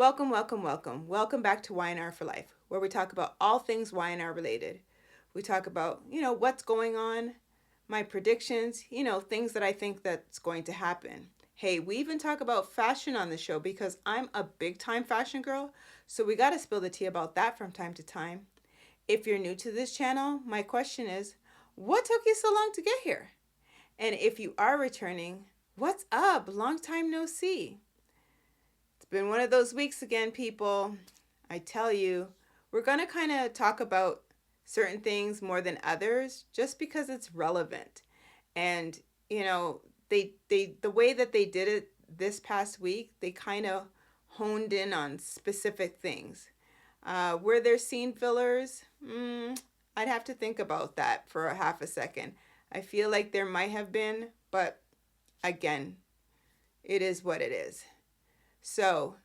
Welcome, welcome, welcome. Welcome back to Y&R For Life, where we talk about all things Y&R related. We talk about, what's going on, my predictions, things that I think that's going to happen. Hey, we even talk about fashion on the show because I'm a big time fashion girl, so we got to spill the tea about that from time to time. If you're new to this channel, my question is, what took you so long to get here? And if you are returning, what's up? Long time no see. It's been one of those weeks again, people. I tell you, we're going to kind of talk about certain things more than others just because it's relevant. And, the way that they did it this past week, they kind of honed in on specific things. Were there scene fillers? I'd have to think about that for a half a second. I feel like there might have been, but again, it is what it is. So,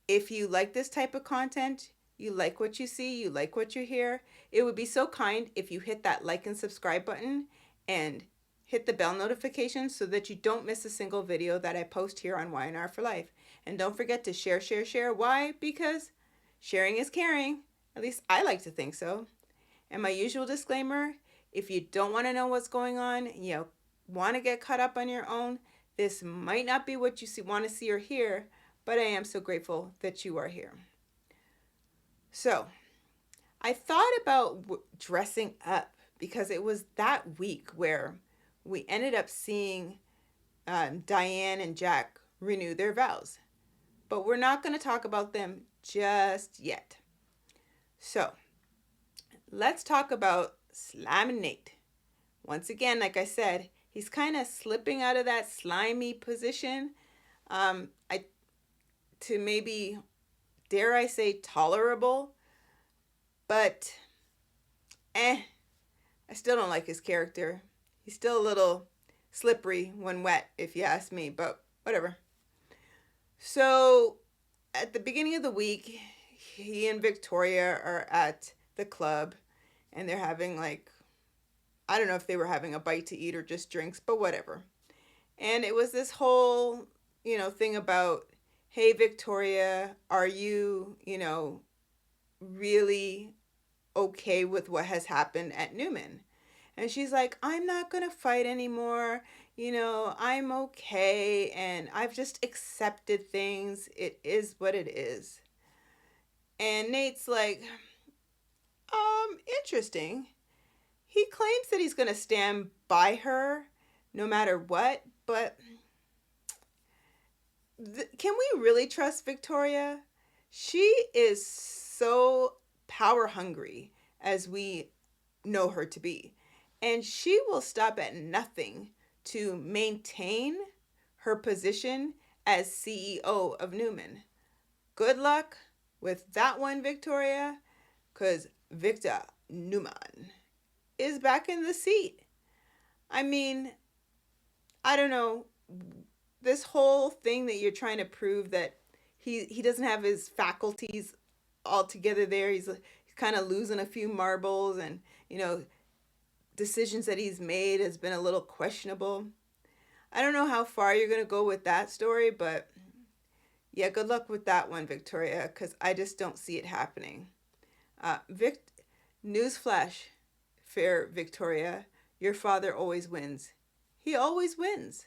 if you like this type of content, you like what you see, you like what you hear, it would be so kind if you hit that like and subscribe button and hit the bell notification so that you don't miss a single video that I post here on Y&R For Life. And don't forget to share, share, share. Why? Because sharing is caring. At least I like to think so. And my usual disclaimer, if you don't want to know what's going on, want to get caught up on your own, this might not be what you want to see or hear, but I am so grateful that you are here. So, I thought about dressing up because it was that week where we ended up seeing Diane and Jack renew their vows. But we're not going to talk about them just yet. So, let's talk about Slime Nate. Once again, like I said, he's kind of slipping out of that slimy position. To maybe, dare I say, tolerable. But, I still don't like his character. He's still a little slippery when wet, if you ask me, but whatever. So, at the beginning of the week, he and Victoria are at the club, and they're having I don't know if they were having a bite to eat or just drinks, but whatever. And it was this whole, thing about, hey, Victoria, are you, really okay with what has happened at Newman? And she's like, I'm not going to fight anymore. I'm okay. And I've just accepted things. It is what it is. And Nate's like, interesting. He claims that he's going to stand by her no matter what, but can we really trust Victoria? She is so power hungry as we know her to be. And she will stop at nothing to maintain her position as CEO of Newman. Good luck with that one, Victoria, because Victor Newman is back in the seat. I mean, I don't know, this whole thing that you're trying to prove that he doesn't have his faculties all together there. He's kind of losing a few marbles, and decisions that he's made has been a little questionable. I don't know how far you're going to go with that story, but yeah, good luck with that one, Victoria, because I just don't see it happening. Newsflash, fair Victoria, your father always wins. He always wins.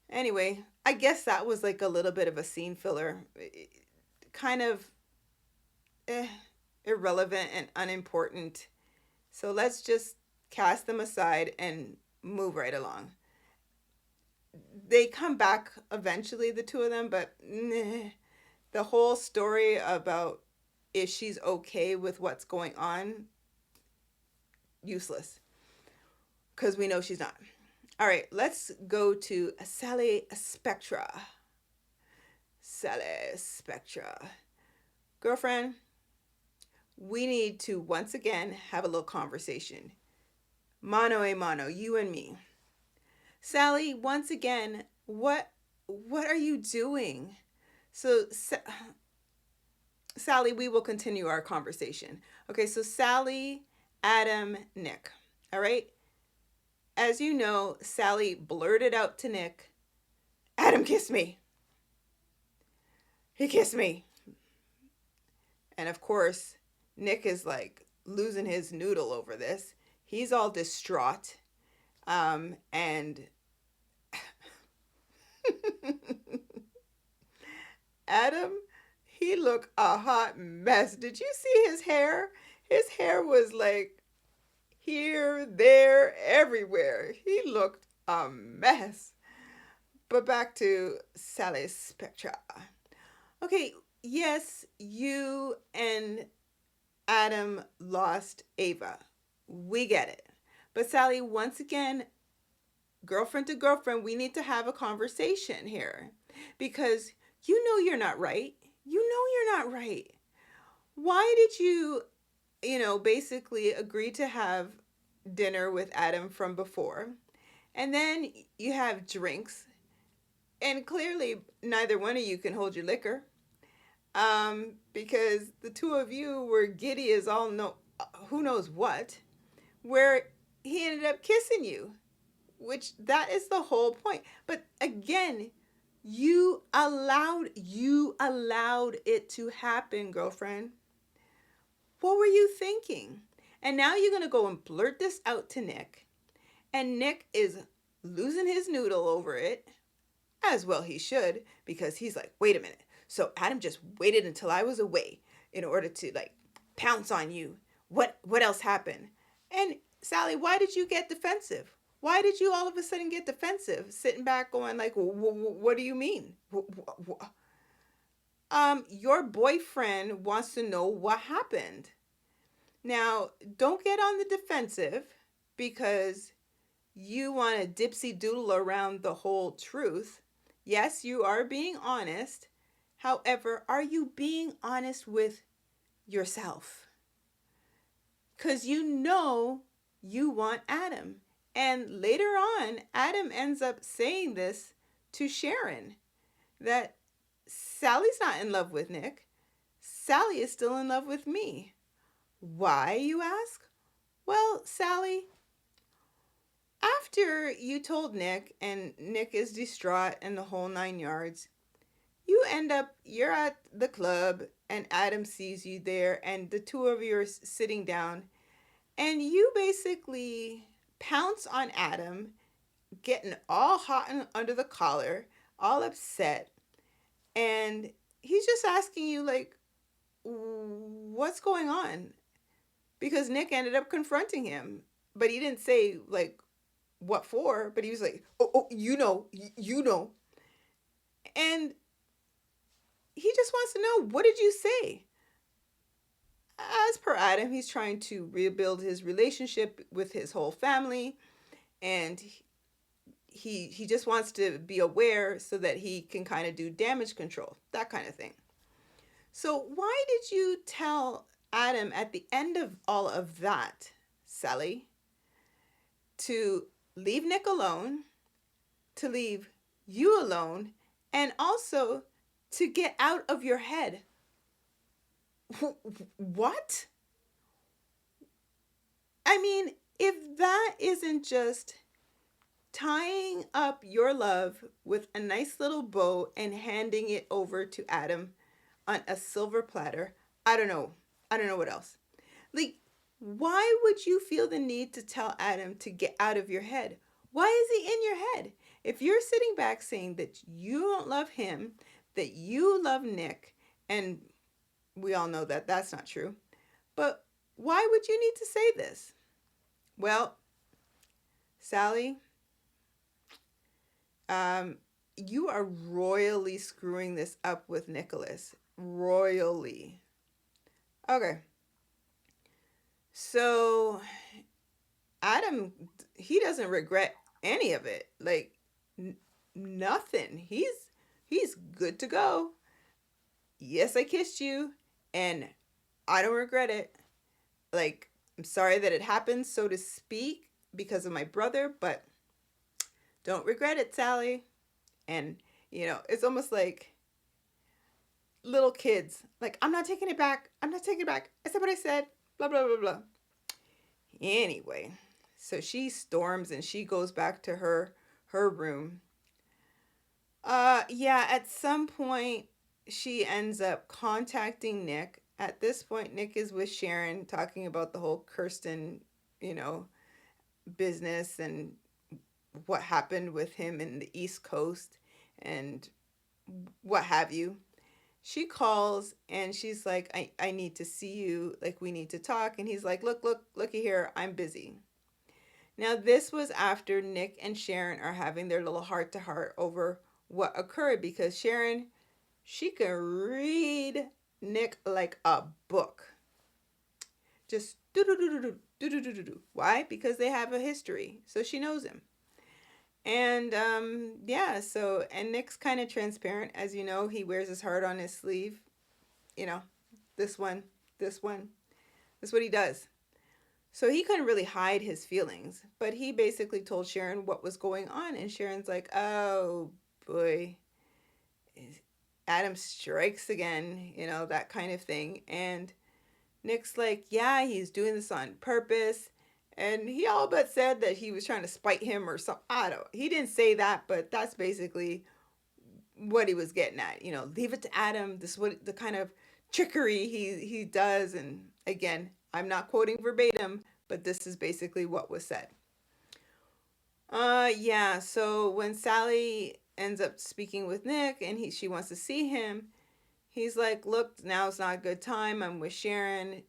Anyway, I guess that was like a little bit of a scene filler. Kind of irrelevant and unimportant. So let's just cast them aside and move right along. They come back eventually, the two of them, but the whole story about if she's okay with what's going on, useless. Because we know she's not. All right, let's go to Sally Spectra. Sally Spectra. Girlfriend, we need to once again have a little conversation. Mano a mano, you and me. Sally, once again, what are you doing? So, Sally, we will continue our conversation. Okay, so Sally, Adam, Nick. All right? As you know, Sally blurted out to Nick, Adam kissed me. he kissed me. And of course, Nick is like losing his noodle over this. He's all distraught. And Adam, he looked a hot mess. Did you see his hair? His hair was like here, there, everywhere. He looked a mess. But back to Sally Spectra. Okay, yes, you and Adam lost Ava. We get it. But Sally, once again, girlfriend to girlfriend, we need to have a conversation here because you know you're not right. You know you're not right. Why did you, basically agree to have dinner with Adam from before? And then you have drinks, and clearly neither one of you can hold your liquor. Because the two of you were giddy as all no, who knows what, where he ended up kissing you, which that is the whole point. But again, you allowed it to happen, girlfriend. What were you thinking? And now you're gonna go and blurt this out to Nick, and Nick is losing his noodle over it, as well he should, because he's like, wait a minute. So Adam just waited until I was away in order to like pounce on you. What else happened? And Sally, why did you get defensive? Why did you all of a sudden get defensive, sitting back going like, what do you mean? Your boyfriend wants to know what happened. Now, don't get on the defensive because you want to dipsy doodle around the whole truth. Yes, you are being honest. However, are you being honest with yourself? Because you know you want Adam. And later on, Adam ends up saying this to Sharon, that Sally's not in love with Nick. Sally is still in love with me. Why, you ask? Well, Sally, after you told Nick, and Nick is distraught and the whole 9 yards, you're at the club and Adam sees you there and the two of you are sitting down and you basically pounce on Adam, getting all hot and under the collar, all upset, and he's just asking you like, what's going on? Because Nick ended up confronting him, but he didn't say like what for, but he was like, oh, you know. And he just wants to know, what did you say? As per Adam, he's trying to rebuild his relationship with his whole family, and he just wants to be aware so that he can kind of do damage control, that kind of thing. So why did you tell Adam at the end of all of that, Sally, to leave Nick alone, to leave you alone, and also to get out of your head? What? I mean, if that isn't just tying up your love with a nice little bow and handing it over to Adam on a silver platter, I don't know. I don't know what else. Like, why would you feel the need to tell Adam to get out of your head? Why is he in your head? If you're sitting back saying that you don't love him, that you love Nick, and we all know that that's not true, but why would you need to say this? Well, Sally, you are royally screwing this up with Nicholas. Royally. Okay. So Adam, he doesn't regret any of it. Like nothing. He's good to go. Yes, I kissed you and I don't regret it. Like, I'm sorry that it happened, so to speak, because of my brother, but don't regret it, Sally. And, it's almost like little kids. Like, I'm not taking it back. I'm not taking it back. I said what I said. Blah, blah, blah, blah. Anyway, so she storms and she goes back to her room. At some point, she ends up contacting Nick. At this point, Nick is with Sharon talking about the whole Kirsten, you know, business and what happened with him in the East Coast and what have you. She calls and she's like, I need to see you. Like, we need to talk. And he's like, looky here. I'm busy. Now, this was after Nick and Sharon are having their little heart to heart over what occurred because Sharon, she can read Nick like a book. Just do do do do do do do do do do. Why? Because they have a history. So she knows him. And yeah, so and Nick's kind of transparent, as you know. He wears his heart on his sleeve. You know, this one, this one. That's what he does. So he couldn't really hide his feelings, but he basically told Sharon what was going on, and Sharon's like, "Oh boy, Adam strikes again," you know, that kind of thing. And Nick's like, "Yeah, he's doing this on purpose." And he all but said that he was trying to spite him or something. I don't. He didn't say that, but that's basically what he was getting at. You know, leave it to Adam. This is what the kind of trickery he does. And again, I'm not quoting verbatim, but this is basically what was said. Yeah. So when Sally ends up speaking with Nick and she wants to see him, he's like, "Look, now it's not a good time. I'm with Sharon."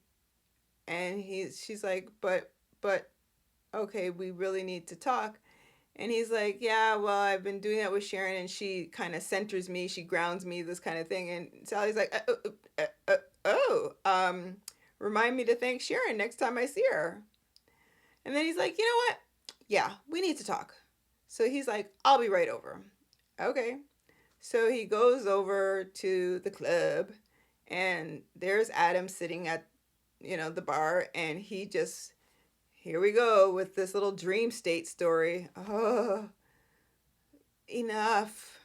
And she's like, but okay, we really need to talk." And he's like, "Yeah, well, I've been doing that with Sharon, and she kind of centers me, she grounds me, this kind of thing." And Sally's like, remind me to thank Sharon next time I see her." And then he's like, "You know what? Yeah, we need to talk." So he's like, "I'll be right over." Okay. So he goes over to the club, and there's Adam sitting at, the bar, and he just, here we go with this little dream state story. Oh, enough.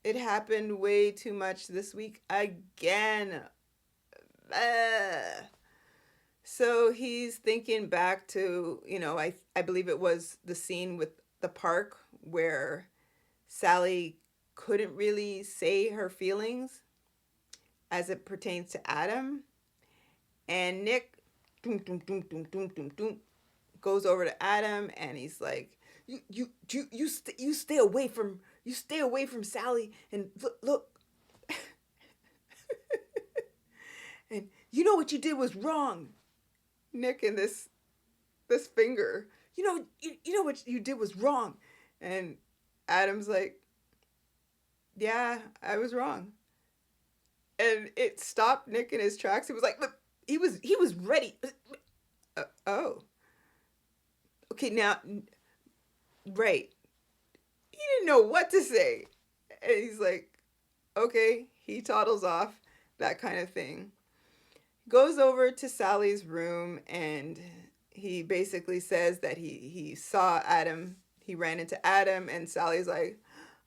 It happened way too much this week again. So he's thinking back to, I believe it was the scene with the park where Sally couldn't really say her feelings as it pertains to Adam. And Nick goes over to Adam and he's like, you stay away from Sally, and look and you know what you did was wrong. Nick and this finger, you know what you did was wrong. And Adam's like, "Yeah, I was wrong." And it stopped Nick in his tracks. He was like, "Look, he was ready." Oh, okay, now, right. He didn't know what to say. And he's like, "Okay." He toddles off, that kind of thing. Goes over to Sally's room and he basically says that he saw Adam. He ran into Adam, and Sally's like,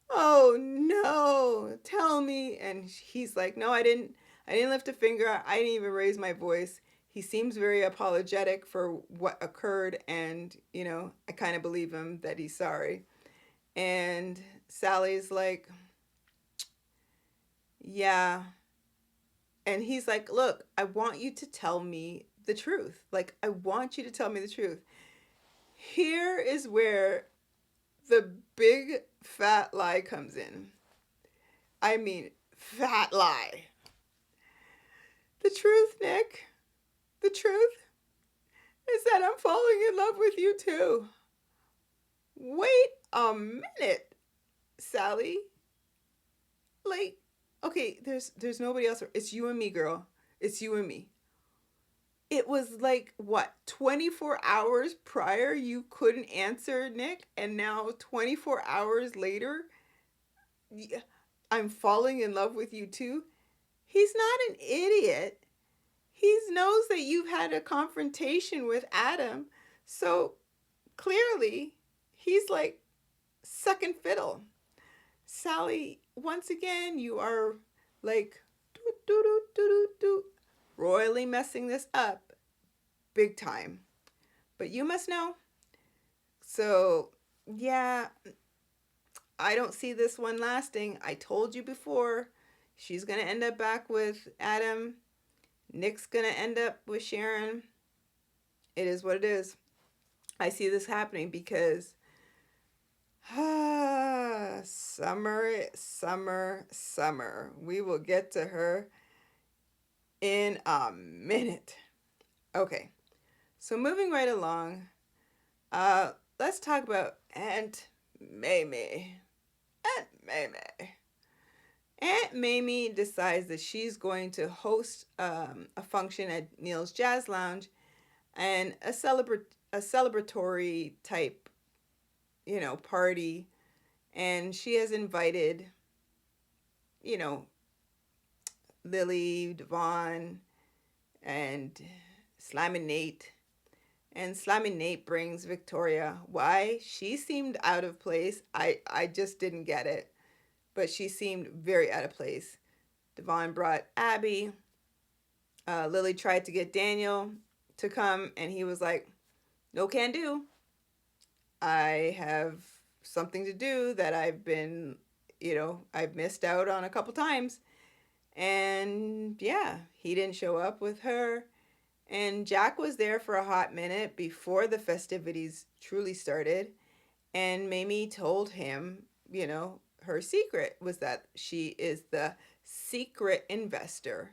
"Oh no, tell me." And he's like, "No, I didn't lift a finger. I didn't even raise my voice." He seems very apologetic for what occurred, and I kind of believe him that he's sorry. And Sally's like, "Yeah." And he's like, "Look, I want you to tell me the truth. Like, I want you to tell me the truth." Here is where the big fat lie comes in. I mean, fat lie. The truth, Nick, the truth is that I'm falling in love with you too. Wait a minute, Sally. Like, okay, there's nobody else. It's you and me, girl. It's you and me. It was like, what, 24 hours prior you couldn't answer Nick, and now 24 hours later, I'm falling in love with you too. He's not an idiot. He knows that you've had a confrontation with Adam, so clearly he's like second fiddle. Sally, once again, you are like doo, doo, doo, doo, doo, doo, royally messing this up big time. But you must know. So, yeah, I don't see this one lasting. I told you before, She's going to end up back with Adam. Nick's going to end up with Sharon. It is what it is. I see this happening because summer. We will get to her in a minute. Okay, so moving right along, let's talk about Aunt Mamie. Aunt Mamie. Aunt Mamie decides that she's going to host a function at Neil's Jazz Lounge, and a celebratory type, party, and she has invited, you know, Lily, Devon, and Slimy Nate. And Slimy Nate brings Victoria. Why? She seemed out of place. I just didn't get it. But she seemed very out of place. Devon brought Abby. Lily tried to get Daniel to come, and he was like, no can do. I have something to do that I've missed out on a couple times. And yeah, he didn't show up with her. And Jack was there for a hot minute before the festivities truly started. And Mamie told him, her secret was that she is the secret investor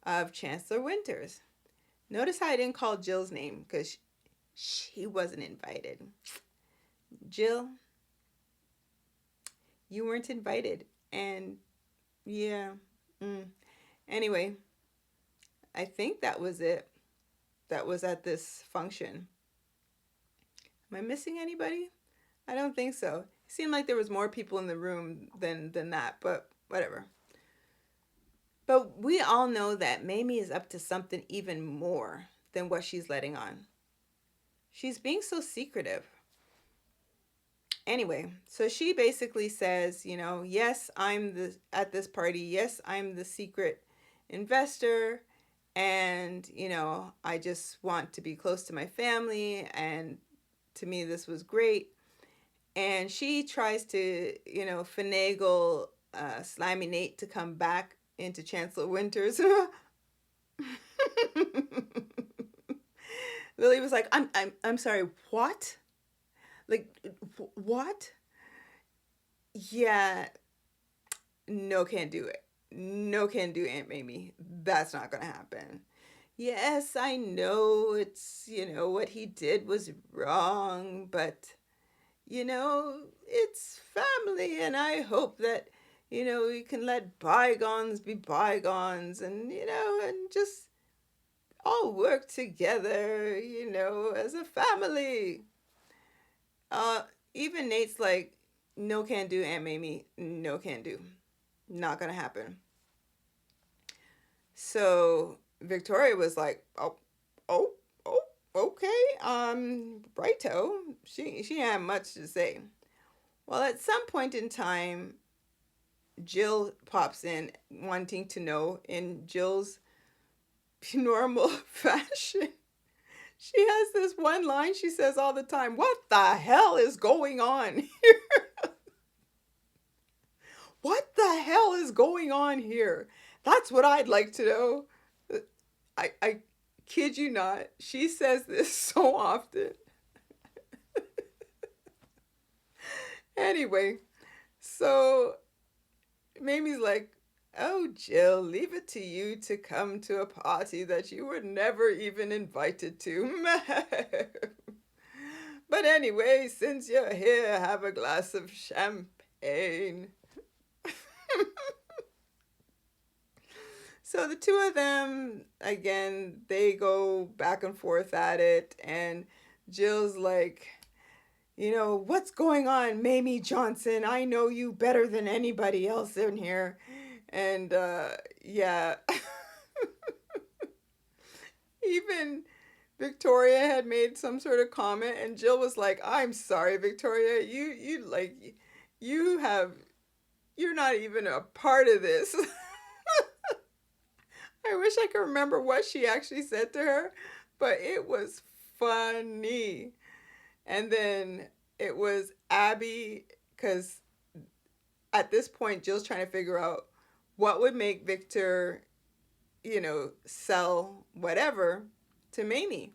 of Chancellor Winters. Notice how I didn't call Jill's name because she wasn't invited. Jill, you weren't invited. And yeah. Anyway, I think that was it. That was at this function. Am I missing anybody? I don't think so. It seemed like there was more people in the room than that, but whatever. But we all know that Mamie is up to something even more than what she's letting on. She's being so secretive. Anyway, so she basically says, yes, at this party, yes, I'm the secret investor, and, I just want to be close to my family, and to me this was great. And she tries to, finagle Slimy Nate to come back into Chancellor Winters. Lily was like, I'm sorry, what? Like, what? Yeah, no, can't do it. No, can do, Aunt Mamie. That's not gonna happen. Yes, I know it's, what he did was wrong, but, it's family, and I hope that, we can let bygones be bygones, and, and just all work together, as a family. Even Nate's like, no can do, Aunt Mamie. No can do. Not gonna happen. So Victoria was like, oh, okay, righto. She had much to say. Well, at some point in time, Jill pops in wanting to know in Jill's normal fashion. She has this one line she says all the time. What the hell is going on here? What the hell is going on here? That's what I'd like to know. I kid you not. She says this so often. Anyway, so Mamie's like, oh, Jill, leave it to you to come to a party that you were never even invited to. But anyway, since you're here, have a glass of champagne. So the two of them, again, they go back and forth at it, and Jill's like, what's going on, Mamie Johnson? I know you better than anybody else in here. And, yeah. Even Victoria had made some sort of comment, and Jill was like, I'm sorry, Victoria, you're not even a part of this. I wish I could remember what she actually said to her, but it was funny. And then it was Abby, because at this point, Jill's trying to figure out what would make Victor, sell whatever to Mamie?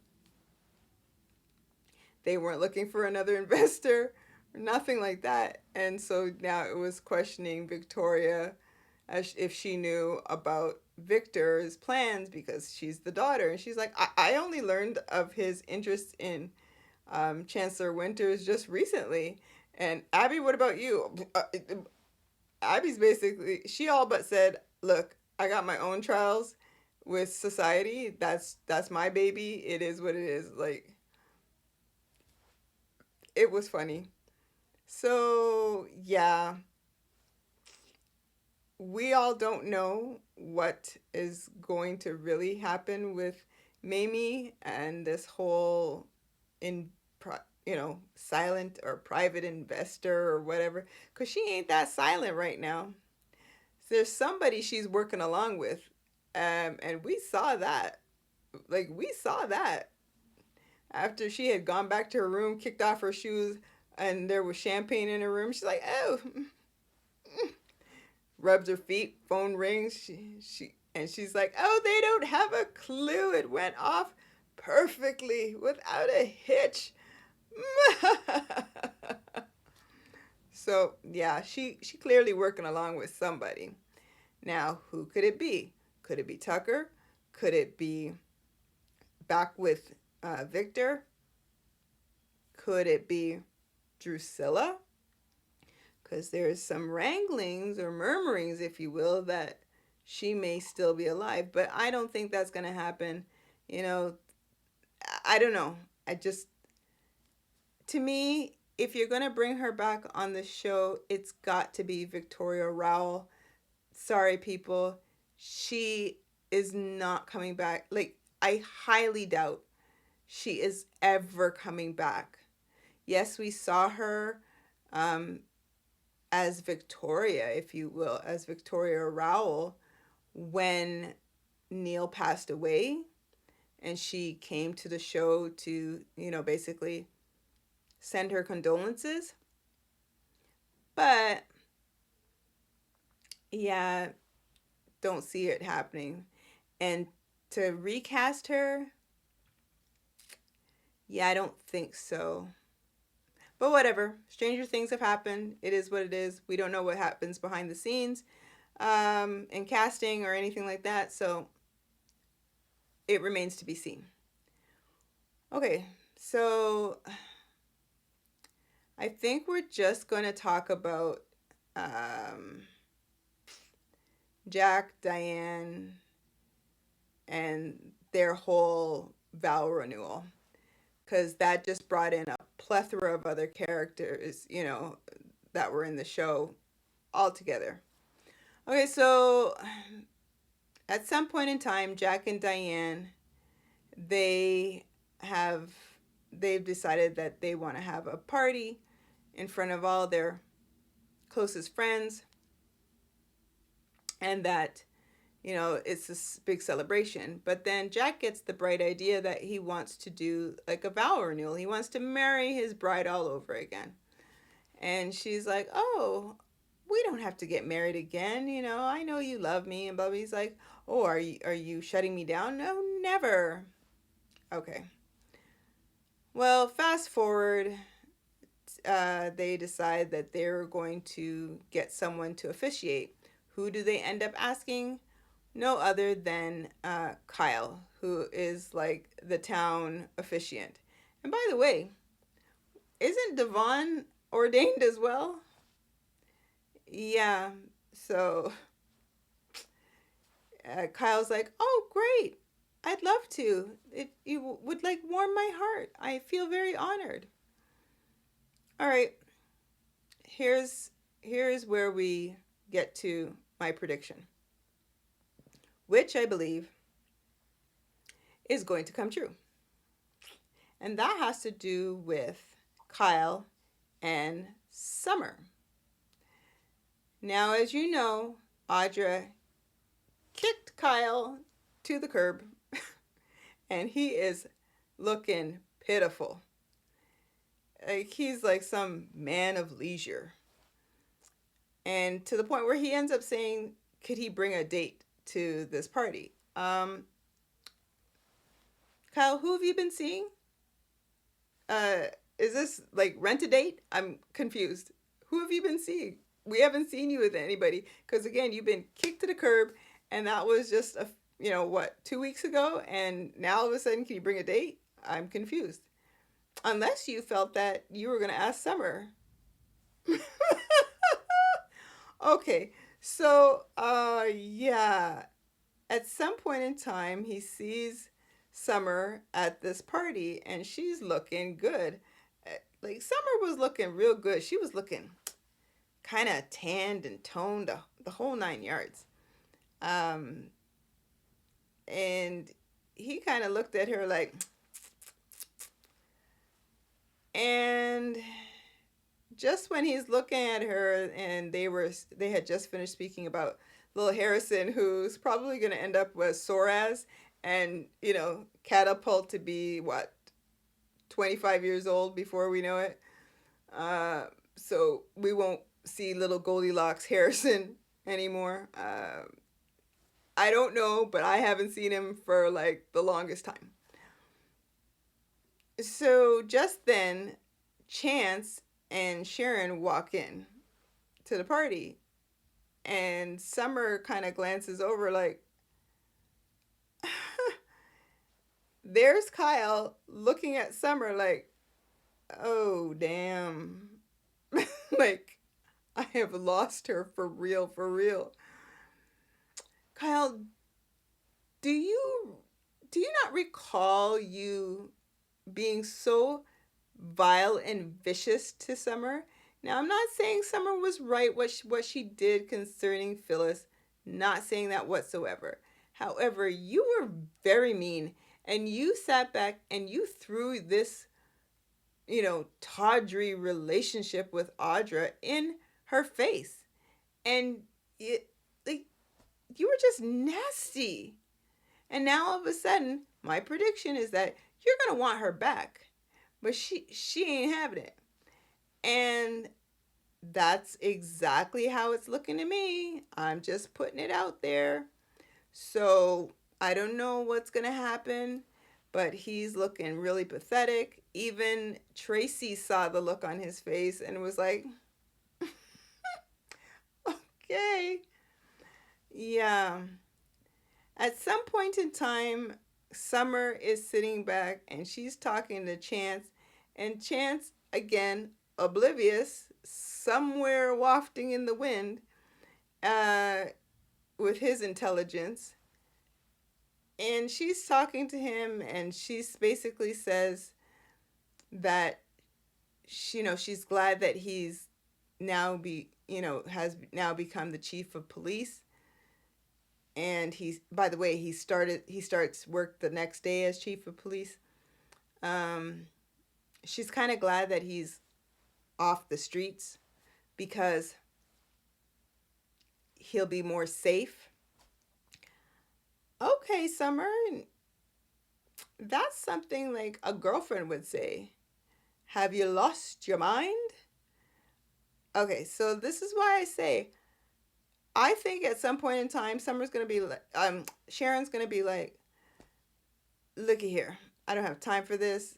They weren't looking for another investor or nothing like that. And so now it was questioning Victoria as if she knew about Victor's plans because she's the daughter. And she's like, I only learned of his interest in Chancellor Winters just recently. And Abby, what about you? Abby's basically, she all but said, look, I got my own trials with society. That's my baby. It is what it is. Like, it was funny. So, yeah, we all don't know what is going to really happen with Mamie and this whole in silent or private investor or whatever, because she ain't that silent right now. There's somebody she's working along with, and we saw that. Like, we saw that after she had gone back to her room, kicked off her shoes, and there was champagne in her room. She's like, oh, rubs her feet, phone rings. And she's like, oh, they don't have a clue. It went off perfectly without a hitch. So yeah, she clearly working along with somebody. Now, who could it be? Could it be Tucker? Could it be back with Victor? Could it be Drusilla? Because there's some wranglings or murmurings, if you will, that she may still be alive. But I don't think that's going to happen. I don't know. To me, if you're going to bring her back on the show, it's got to be Victoria Rowell. Sorry, people. She is not coming back. Like, I highly doubt she is ever coming back. Yes, we saw her as Victoria, if you will, as Victoria Rowell when Neil passed away. And she came to the show to, basically send her condolences. But, yeah, don't see it happening. And to recast her, yeah, I don't think so. But whatever. Stranger things have happened. It is what it is. We don't know what happens behind the scenes in casting or anything like that. So it remains to be seen. Okay, so I think we're just going to talk about Jack, Diane, and their whole vow renewal, because that just brought in a plethora of other characters, that were in the show all together. Okay, so at some point in time, Jack and Diane, they've decided that they want to have a party in front of all their closest friends, and that it's this big celebration. But then Jack gets the bright idea that he wants to do like a vow renewal. He wants to marry his bride all over again. And she's like, oh, we don't have to get married again. I know you love me. And Bubby's like, oh, are you shutting me down? No, never. Okay. Well, fast forward, they decide that they're going to get someone to officiate. Who do they end up asking? No other than Kyle, who is like the town officiant. And by the way, isn't Devon ordained as well? Yeah, so Kyle's like, oh, great. I'd love to. You would like warm my heart. I feel very honored. All right. Here's where we get to my prediction, which I believe is going to come true. And that has to do with Kyle and Summer. Now, as you know, Audra kicked Kyle to the curb, and he is looking pitiful. Like, he's like some man of leisure. And to the point where he ends up saying, could he bring a date to this party? Kyle, who have you been seeing? Uh, is this like rent a date? I'm confused. Who have you been seeing? We haven't seen you with anybody because again, you've been kicked to the curb, and that was just a what 2 weeks ago, and now all of a sudden, can you bring a date? I'm confused. Unless you felt that you were gonna ask Summer. Okay, so yeah, at some point in time, he sees Summer at this party, and she's looking good. Like Summer was looking real good. She was looking kind of tanned and toned, the whole 9 yards. Um, and he kind of looked at her like, and just when he's looking at her, and they had just finished speaking about little Harrison, who's probably going to end up with Soraz, and catapult to be what 25 years old before we know it. So we won't see little Goldilocks Harrison anymore. I don't know, but I haven't seen him for like the longest time. So just then, Chance and Sharon walk in to the party, and Summer kind of glances over like, there's Kyle looking at Summer like, oh, damn. Like, I have lost her for real, for real. Kyle, do you not recall you being so vile and vicious to Summer? Now, I'm not saying Summer was right what she did concerning Phyllis, not saying that whatsoever. However, you were very mean, and you sat back and you threw this, tawdry relationship with Audra in her face. And like, you were just nasty. And now all of a sudden, my prediction is that you're going to want her back. But she ain't having it. And that's exactly how it's looking to me. I'm just putting it out there. So I don't know what's going to happen, but he's looking really pathetic. Even Tracy saw the look on his face and was like, okay. Yeah. At some point in time, Summer is sitting back and she's talking to Chance. And Chance, again, oblivious, somewhere wafting in the wind, with his intelligence. And she's talking to him, and she basically says that she's glad that he's now has now become the chief of police. And by the way, he starts work the next day as chief of police. She's kind of glad that he's off the streets because he'll be more safe. Okay, Summer, that's something like a girlfriend would say. Have you lost your mind? Okay, so this is why I say, I think at some point in time, Summer's gonna be like, Sharon's gonna be like, looky here, I don't have time for this.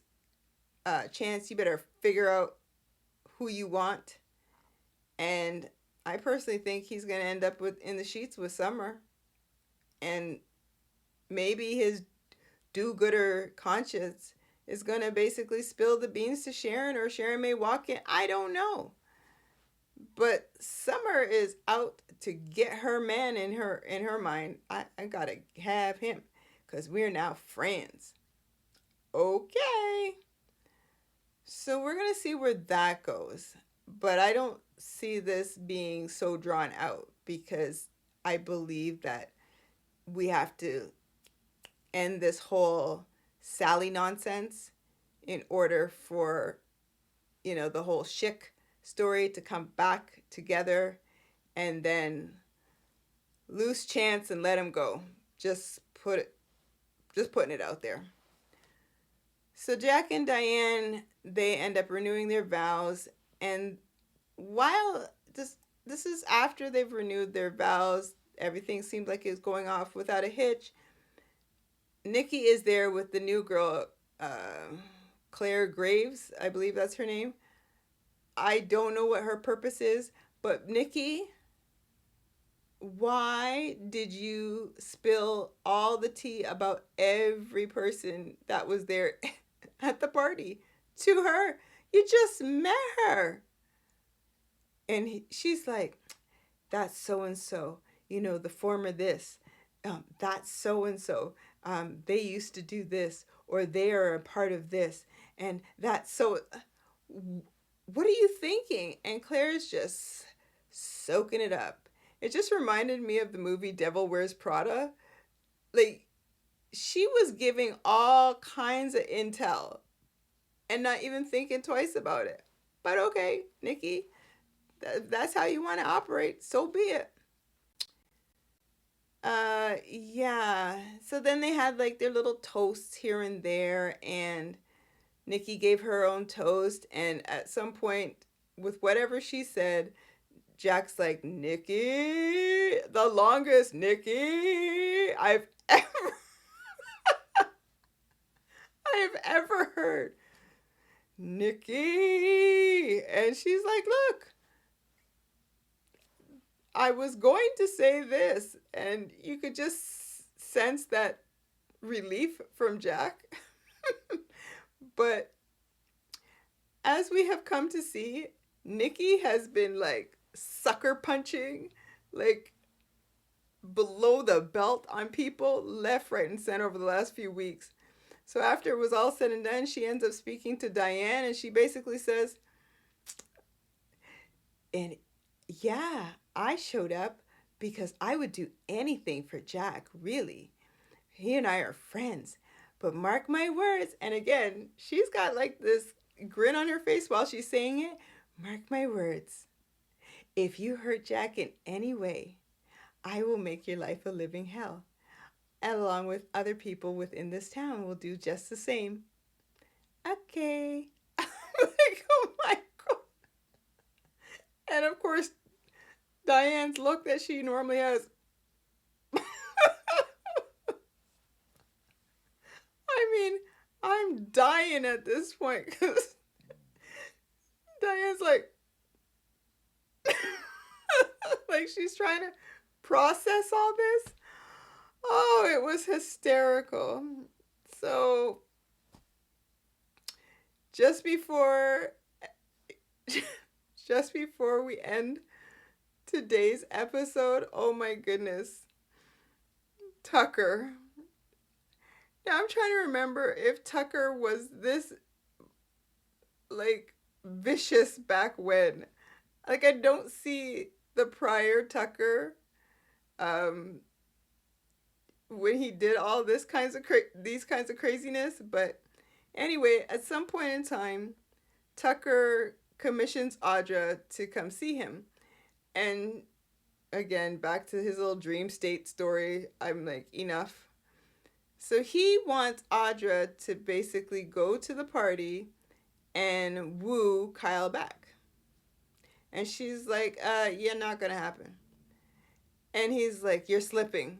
Chance, you better figure out who you want. And I personally think he's gonna end up in the sheets with Summer, and maybe his do-gooder conscience is gonna basically spill the beans to Sharon, or Sharon may walk in. I don't know. But Summer is out to get her man in her mind. I gotta have him because we're now friends. Okay. So we're gonna see where that goes. But I don't see this being so drawn out because I believe that we have to end this whole Sally nonsense in order for, the whole Schick story to come back together, and then lose Chance and let him go. Just putting it out there. So Jack and Diane, they end up renewing their vows, and while this is after they've renewed their vows, everything seemed like it was going off without a hitch. Nikki is there with the new girl, Claire Graves, I believe that's her name. I don't know what her purpose is, but Nikki, why did you spill all the tea about every person that was there at the party to her? You just met her. And she's like, that's so and so, the former this, that's so and so. They used to do this, or they are a part of this, and that's so. What are you thinking? And Claire's just soaking it up. It just reminded me of the movie Devil Wears Prada. Like, she was giving all kinds of intel and not even thinking twice about it. But okay, Nikki, that's how you want to operate. So be it. Yeah. So then they had like their little toasts here and there, and Nikki gave her own toast, and at some point, with whatever she said, Jack's like, Nikki, the longest Nikki I've ever heard. Nikki. And she's like, look, I was going to say this, and you could just sense that relief from Jack. But as we have come to see, Nikki has been like sucker punching, like below the belt on people left, right, and center over the last few weeks. So after it was all said and done, she ends up speaking to Diane, and she basically says, and yeah, I showed up because I would do anything for Jack, really. He and I are friends. But mark my words, and again, she's got like this grin on her face while she's saying it. Mark my words. If you hurt Jack in any way, I will make your life a living hell. And along with other people within this town will do just the same. Okay. I'm like, oh my God. And of course, Diane's look that she normally has. I mean, I'm dying at this point because Diane's like, like she's trying to process all this. Oh, it was hysterical. So, just before we end today's episode, oh my goodness, Tucker. Now I'm trying to remember if Tucker was this like vicious back when. Like, I don't see the prior Tucker when he did all these kinds of craziness. But anyway, at some point in time, Tucker commissions Audra to come see him. And again, back to his little dream state story, I'm like, enough. So he wants Audra to basically go to the party and woo Kyle back. And she's like, yeah, not gonna happen. And he's like, you're slipping.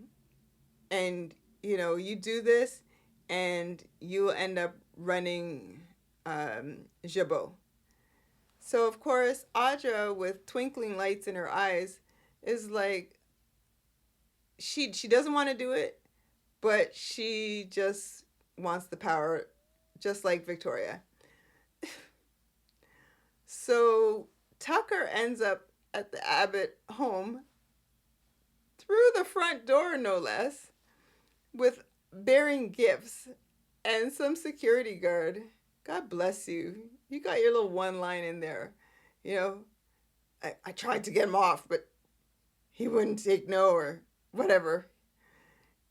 And, you do this and you'll end up running Jabot. So, of course, Audra, with twinkling lights in her eyes, is like, she doesn't want to do it, but she just wants the power, just like Victoria. So Tucker ends up at the Abbott home through the front door, no less, with bearing gifts and some security guard. God bless you. You got your little one line in there. I tried to get him off, but he wouldn't take no or whatever.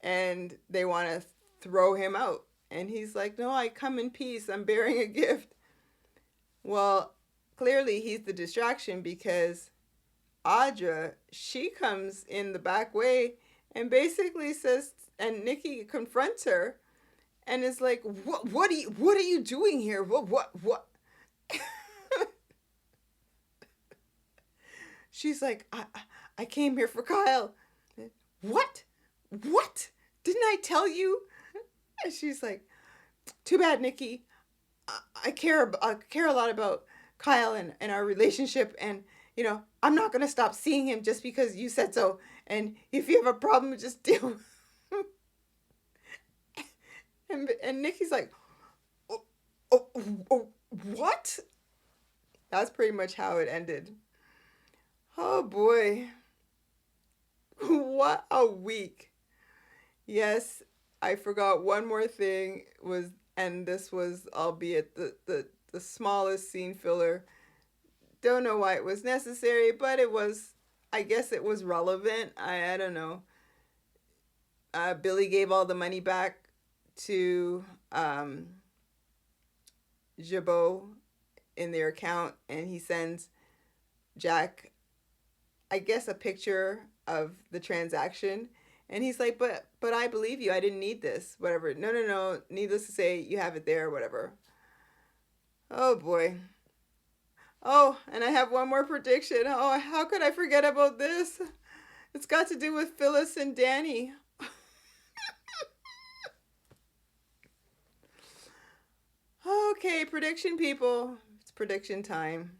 And they want to throw him out. And he's like, no, I come in peace. I'm bearing a gift. Well, clearly he's the distraction because Audra, she comes in the back way and basically says, and Nikki confronts her and is like, what are you doing here? What? She's like, I came here for Kyle. what? What? Didn't I tell you? And she's like, too bad, Nikki. I care a lot about Kyle and our relationship, and I'm not gonna stop seeing him just because you said so. And if you have a problem, just deal. And Nikki's like, oh, oh, oh, what? That's pretty much how it ended. Oh boy, what a week! Yes, I forgot one more thing was, and this was, albeit the smallest scene filler. Don't know why it was necessary, but it was. I guess it was relevant. I don't know. Billy gave all the money back to Jabot in their account, and he sends Jack, I guess, a picture of the transaction. And he's like, but I believe you. I didn't need this. Whatever. No, no, no. Needless to say, you have it there. Whatever. Oh boy. Oh, and I have one more prediction. Oh, how could I forget about this? It's got to do with Phyllis and Danny. Okay, prediction people. It's prediction time.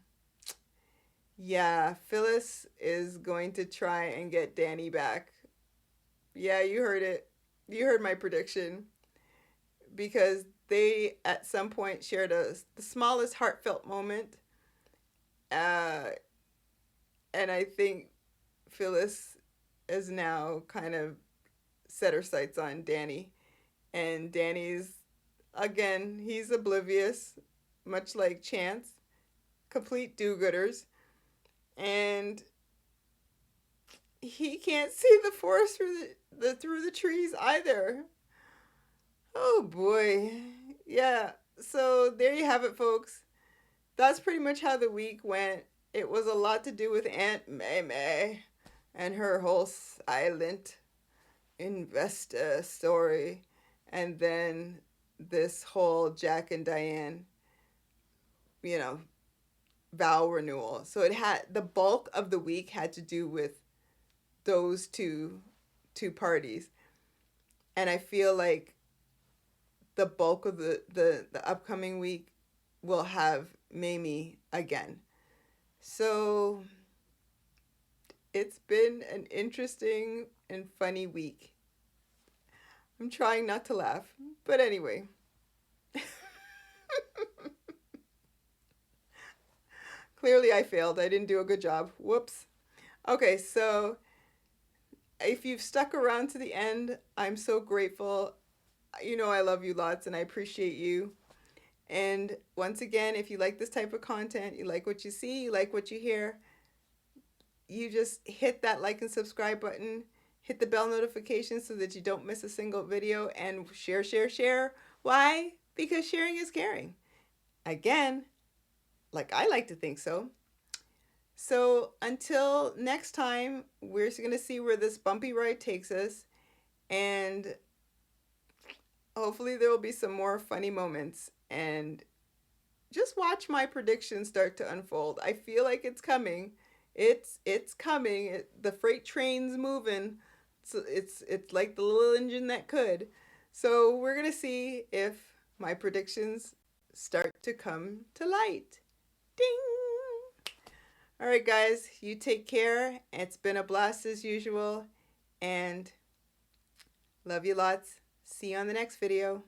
Yeah, Phyllis is going to try and get Danny back. Yeah, you heard it. You heard my prediction. Because they, at some point, shared the smallest heartfelt moment. And I think Phyllis has now kind of set her sights on Danny. And Danny's, again, he's oblivious, much like Chance. Complete do-gooders. And he can't see the forest through the trees either. Oh boy. Yeah. So there you have it, folks. That's pretty much how the week went. It was a lot to do with Aunt May May and her whole silent investor story. And then this whole Jack and Diane, vow renewal. So it had, the bulk of the week had to do with those two parties. And I feel like the bulk of the upcoming week will have Mamie again. So it's been an interesting and funny week. I'm trying not to laugh, but anyway. Clearly I failed. I didn't do a good job. Whoops. Okay, so if you've stuck around to the end, I'm so grateful. I love you lots and I appreciate you. And once again, if you like this type of content, you like what you see, you like what you hear, you just hit that like and subscribe button, hit the bell notification so that you don't miss a single video, and share, share, share. Why? Because sharing is caring. Again, like I like to think so. So until next time, we're going to see where this bumpy ride takes us. And hopefully there will be some more funny moments. And just watch my predictions start to unfold. I feel like it's coming. It's coming. The freight train's moving. So it's like the little engine that could. So we're going to see if my predictions start to come to light. Ding! All right, guys, you take care. It's been a blast as usual. And love you lots. See you on the next video.